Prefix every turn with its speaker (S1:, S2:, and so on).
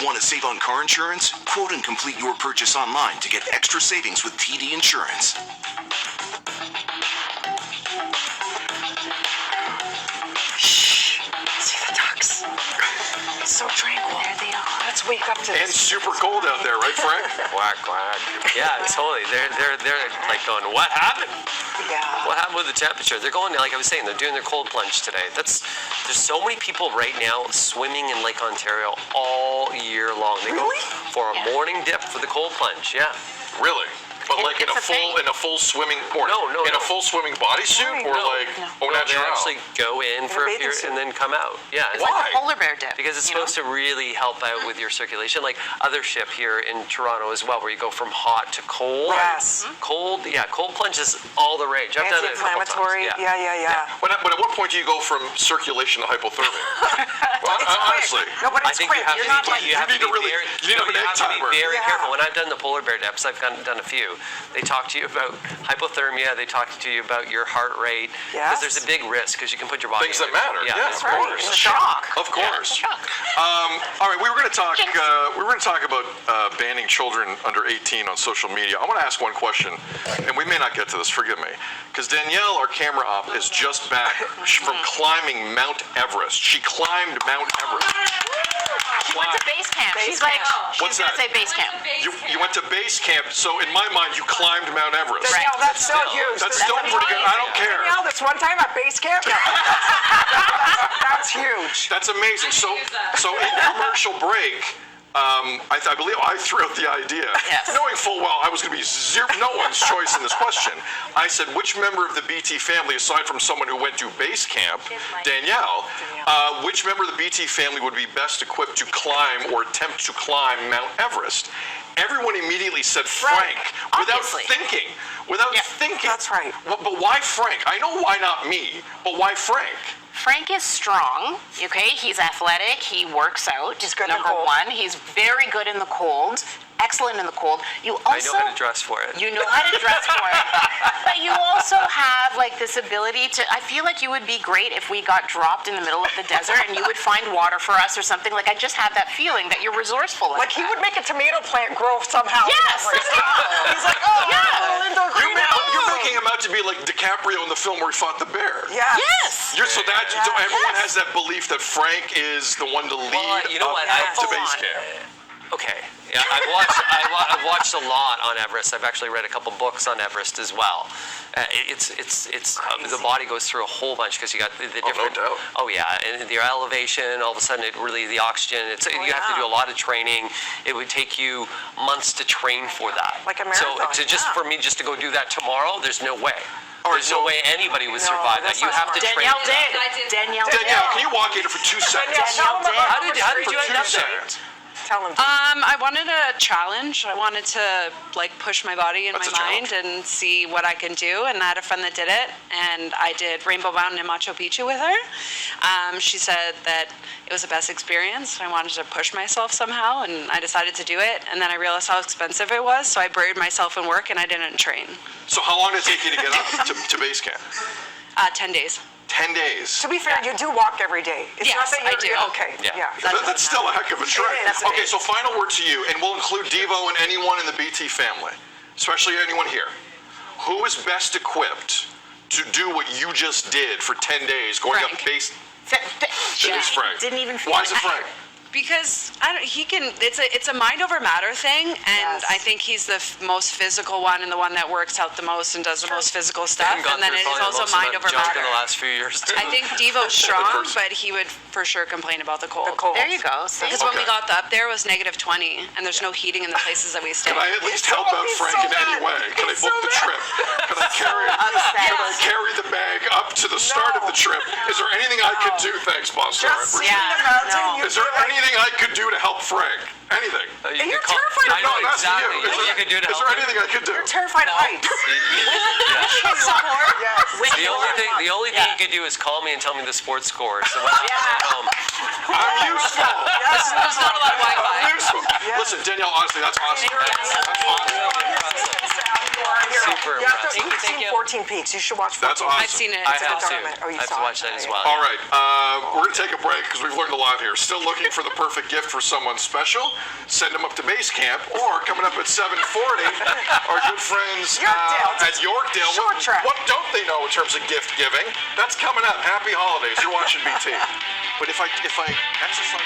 S1: Want to save on car insurance? Quote and complete your purchase online to get extra savings with TD Insurance.
S2: Shh. See the ducks. It's so tranquil. There they are. Let's wake up to this.
S3: And super cold out there, right, Frank?
S4: Quack, quack. Yeah, totally. They're like going, what happened?
S2: Yeah.
S4: What happened with the temperature? They're going, like I was saying, they're doing their cold plunge today. There's so many people right now swimming in Lake Ontario all year long. They go for a morning dip for the cold plunge. Yeah.
S3: Really? But like in a full swimming full swimming bodysuit or
S4: they actually go in for a period and then come out. Yeah.
S5: It's like a polar bear dip.
S4: Because it's supposed to really help out with your circulation. Like other ship here in Toronto as well, where you go from hot to cold.
S2: Yes.
S4: Cold plunge is all the rage. I've done it a couple times.
S2: Yeah.
S3: But at what point do you go from circulation to hypothermia? Well, honestly.
S2: No, but it's quick.
S4: You have to be very careful. When I've done the polar bear dips, I've done a few. They talk to you about hypothermia. They talk to you about your heart rate. Because there's a big risk because you can put your body.
S3: Things that matter. Yeah, of course.
S2: Shock.
S3: Of course. All right, we were going to talk. About banning children under 18 on social media. I want to ask one question, and we may not get to this. Forgive me, because Danielle, our camera op, is just back from climbing Mount Everest. She climbed Mount Everest.
S5: She went to base camp. She's like, she's going to say base camp.
S3: You went to base camp, so in my mind, you climbed Mount Everest.
S2: Danielle, that's still huge.
S3: That's still pretty good. I don't care.
S2: Danielle, that's one time at base camp? That's huge.
S3: That's amazing. So in commercial break, I believe I threw out the idea, knowing full well I was going to be no one's choice in this question. I said, which member of the BT family, aside from someone who went to base camp, Danielle, which member of the BT family would be best equipped to climb or attempt to climb Mount Everest? Everyone immediately said Frank, without thinking.
S2: That's right.
S3: But why Frank? I know why not me, but why Frank?
S5: Frank is strong, okay? He's athletic, he works out,
S2: He's good
S5: number one. He's very good in the cold, excellent in the cold. You also,
S4: I know how to dress for it.
S5: You know how to dress for it. But you also have like this ability to, I feel like you would be great if we got dropped in the middle of the desert and you would find water for us or something. Like I just have that feeling that you're resourceful.
S2: Like he would make a tomato plant grow somehow.
S5: Yes!
S2: He's like,
S3: You're making him out to be like DiCaprio in the film where he fought the bear.
S5: Yes!
S3: Everyone has that belief that Frank is the one to lead to base camp.
S4: Okay. Yeah, I've watched a lot on Everest. I've actually read a couple books on Everest as well. It's the body goes through a whole bunch because you got the different.
S3: No doubt.
S4: Oh yeah, and the elevation. All of a sudden, the oxygen. You have to do a lot of training. It would take you months to train for that.
S2: Like a marathon.
S4: So for me to go do that tomorrow, there's no way. There's no way anybody would survive that. You have to train.
S5: Danielle,
S3: can you walk in for 2 seconds?
S4: How did you end up there?
S2: Tell him.
S6: I wanted a challenge. I wanted to push my body and my mind and see what I can do. And I had a friend that did it, and I did Rainbow Mountain and Machu Picchu with her. She said that it was the best experience. I wanted to push myself somehow, and I decided to do it. And then I realized how expensive it was, so I buried myself in work and I didn't train.
S3: So how long did it take you to get up to base camp?
S6: 10 days.
S3: 10 days.
S2: To be fair, you do walk every day. It's not that
S6: I do.
S2: Okay.
S4: Yeah.
S3: That's still a heck of a trek. Okay, so final word to you, and we'll include Devo and anyone in the BT family, especially anyone here. Who is best equipped to do what you just did for 10 days, going up base? It is Frank.
S5: Didn't even feel
S3: Why is it Frank?
S6: Because it's a mind over matter thing, and I think he's the most physical one and the one that works out the most and does the most physical stuff. And then it is also mind over matter.
S4: In the last few years too.
S6: I think Devo's strong, but he would for sure complain about the cold.
S5: There you go.
S6: Because when we got up there, it was -20, and there's no heating in the places that we stayed.
S3: Can I at least help out Frank in any way? Can I book the trip? Can I carry the bag up to the start of the trip? Is there anything I could do? Thanks, boss. Is there anything I could do to help Frank? Anything?
S2: You're terrified.
S4: I know exactly what you could do to help.
S3: Is there anything I could do?
S2: You're terrified of heights.
S4: The only thing you could do is call me and tell me the sports score. So when I'm home,
S3: I'm useful.
S6: There's not a lot of Wi-Fi.
S3: I'm useful. Listen, Danielle, honestly, that's awesome. That's awesome.
S4: Super
S2: You have to,
S4: impressed.
S2: you've seen 14 Peaks. You should watch 14
S3: That's awesome.
S6: I've seen it.
S4: I
S6: It's a
S4: have
S6: good
S4: to.
S6: document.
S2: Oh, you
S4: I have
S2: saw
S4: to
S2: it.
S4: watch that as well.
S3: All right, we're going to take a break because we've learned a lot here. Still looking for the perfect gift for someone special? Send them up to base camp, or coming up at 7:40, our good friends
S2: Yorkdale.
S3: at Yorkdale.
S2: Short track.
S3: What don't they know in terms of gift giving? That's coming up. Happy holidays. You're watching BT. But if I exercise.